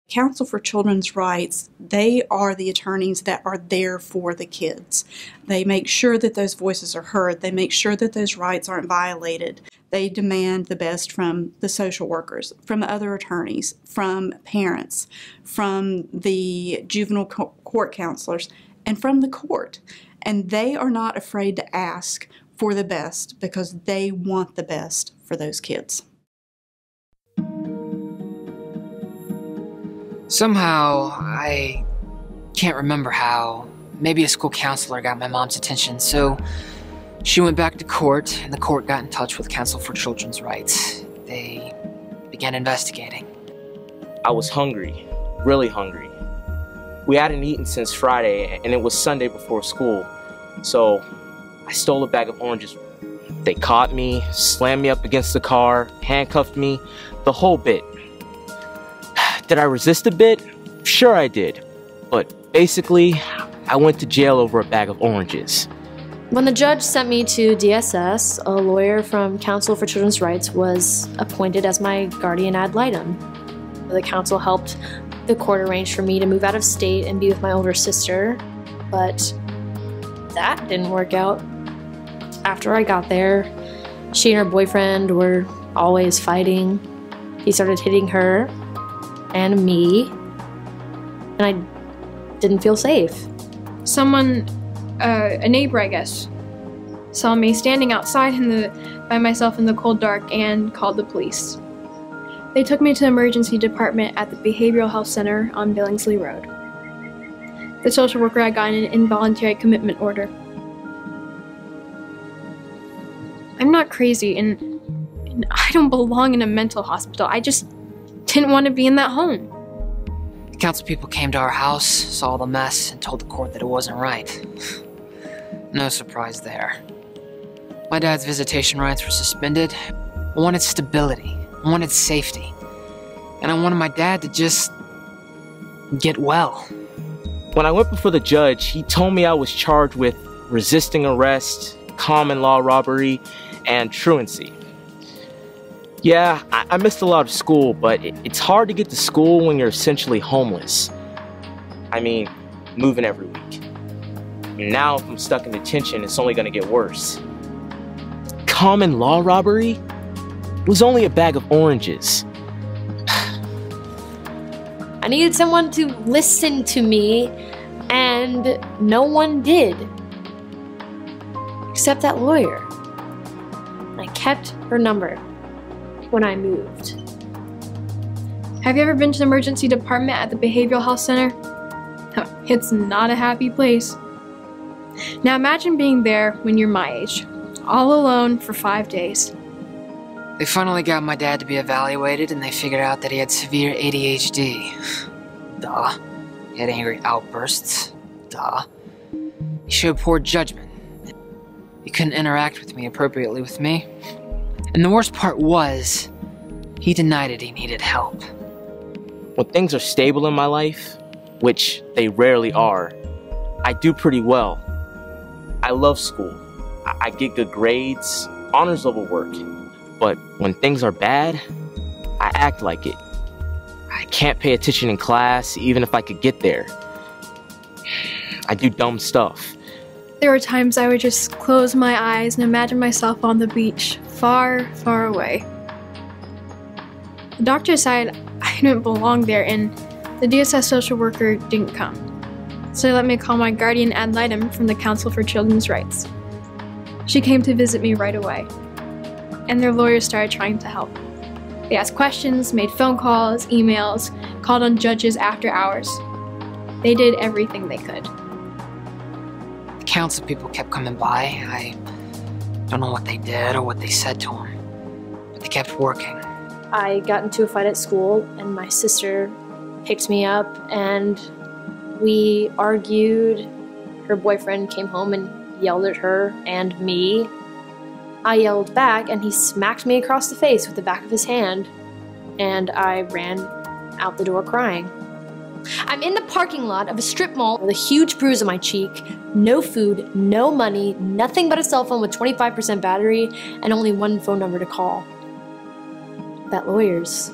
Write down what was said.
Counsel for Children's Rights, they are the attorneys that are there for the kids. They make sure that those voices are heard. They make sure that those rights aren't violated. They demand the best from the social workers, from other attorneys, from parents, from the juvenile court counselors, and from the court. And they are not afraid to ask for the best because they want the best for those kids. Somehow, I can't remember how, maybe a school counselor got my mom's attention, so she went back to court, and the court got in touch with Counsel for Children's Rights. They began investigating. I was hungry, really hungry. We hadn't eaten since Friday, and it was Sunday before school, so I stole a bag of oranges. They caught me, slammed me up against the car, handcuffed me, the whole bit. Did I resist a bit? Sure I did. But basically, I went to jail over a bag of oranges. When the judge sent me to DSS, a lawyer from Counsel for Children's Rights was appointed as my guardian ad litem. The counsel helped the court arrange for me to move out of state and be with my older sister, but that didn't work out. After I got there, she and her boyfriend were always fighting. He started hitting her and me, and I didn't feel safe. Someone, a neighbor I guess, saw me standing outside by myself in the cold dark and called the police. They took me to the emergency department at the Behavioral Health Center on Billingsley Road. The social worker had gotten an involuntary commitment order. I'm not crazy, and I don't belong in a mental hospital. I just didn't want to be in that home. The council people came to our house, saw the mess, and told the court that it wasn't right. No surprise there. My dad's visitation rights were suspended. I wanted stability. I wanted safety. And I wanted my dad to just get well. When I went before the judge, he told me I was charged with resisting arrest, common law robbery, and truancy. Yeah, I missed a lot of school, but it's hard to get to school when you're essentially homeless. I mean, moving every week. Now if I'm stuck in detention, it's only gonna get worse. Common law robbery? It was only a bag of oranges. I needed someone to listen to me, and no one did. Except that lawyer. I kept her number when I moved. Have you ever been to the emergency department at the Behavioral Health Center? It's not a happy place. Now imagine being there when you're my age, all alone for 5 days. They finally got my dad to be evaluated, and they figured out that he had severe ADHD. Duh. He had angry outbursts. Duh. He showed poor judgment. He couldn't interact with me appropriately with me. And the worst part was, he denied it he needed help. When things are stable in my life, which they rarely are, I do pretty well. I love school. I get good grades, honors level work. But when things are bad, I act like it. I can't pay attention in class, even if I could get there. I do dumb stuff. There were times I would just close my eyes and imagine myself on the beach, far, far away. The doctor decided I didn't belong there, and the DSS social worker didn't come. So they let me call my guardian ad litem from the Counsel for Children's Rights. She came to visit me right away, and their lawyers started trying to help. They asked questions, made phone calls, emails, called on judges after hours. They did everything they could. The council people kept coming by. I don't know what they did or what they said to him, but they kept working. I got into a fight at school, and my sister picked me up, and we argued. Her boyfriend came home and yelled at her and me. I yelled back, and he smacked me across the face with the back of his hand, and I ran out the door crying. I'm in the parking lot of a strip mall with a huge bruise on my cheek, no food, no money, nothing but a cell phone with 25% battery, and only one phone number to call. That lawyer's